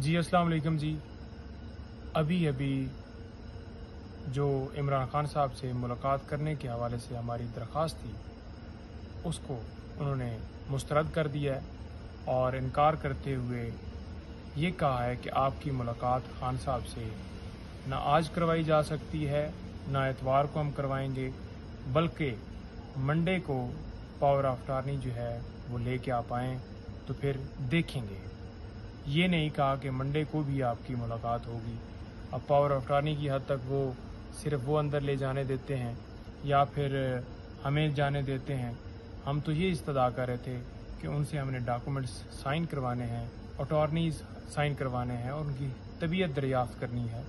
جی السلام علیکم جی. ابھی جو عمران خان صاحب سے ملاقات کرنے کے حوالے سے ہماری درخواست تھی اس کو انہوں نے مسترد کر دیا ہے اور انکار کرتے ہوئے یہ کہا ہے کہ آپ کی ملاقات خان صاحب سے نہ آج کروائی جا سکتی ہے نہ اتوار کو ہم کروائیں گے، بلکہ منڈے کو پاور آف اٹارنی جو ہے وہ لے کے آپ آئیں تو پھر دیکھیں گے. یہ نہیں کہا کہ منڈے کو بھی آپ کی ملاقات ہوگی. اب پاور آف اٹارنی کی حد تک وہ صرف وہ اندر لے جانے دیتے ہیں یا پھر ہمیں جانے دیتے ہیں. ہم تو یہ استدعا کر رہے تھے کہ ان سے ہم نے ڈاکومنٹس سائن کروانے ہیں، اٹارنیز سائن کروانے ہیں اور ان کی طبیعت دریافت کرنی ہے،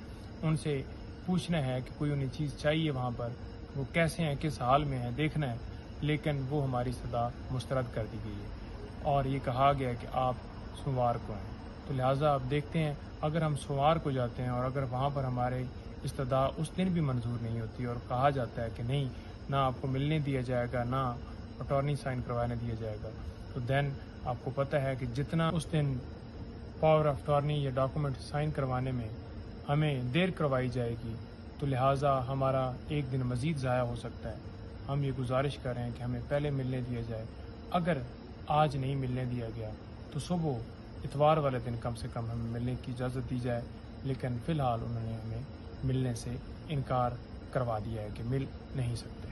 ان سے پوچھنا ہے کہ کوئی انہیں چیز چاہیے وہاں پر، وہ کیسے ہیں، کس حال میں ہیں، دیکھنا ہے. لیکن وہ ہماری استدعا مسترد کر دی گئی ہے اور یہ کہا گیا کہ آپ سوموار کو آئیں. تو لہٰذا آپ دیکھتے ہیں اگر ہم سوموار کو جاتے ہیں اور اگر وہاں پر ہمارے استدعا اس دن بھی منظور نہیں ہوتی اور کہا جاتا ہے کہ نہیں، نہ آپ کو ملنے دیا جائے گا نہ اٹارنی سائن کروانے دیا جائے گا، تو دین آپ کو پتہ ہے کہ جتنا اس دن پاور آف اٹارنی یا ڈاکومنٹ سائن کروانے میں ہمیں دیر کروائی جائے گی تو لہٰذا ہمارا ایک دن مزید ضائع ہو سکتا ہے. ہم یہ گزارش کر رہے ہیں کہ ہمیں پہلے ملنے دیا جائے. اگر آج نہیں ملنے دیا گیا تو صبح اتوار والے دن کم سے کم ہمیں ملنے کی اجازت دی جائے. لیکن فی الحال انہوں نے ہمیں ملنے سے انکار کروا دیا ہے کہ مل نہیں سکتے.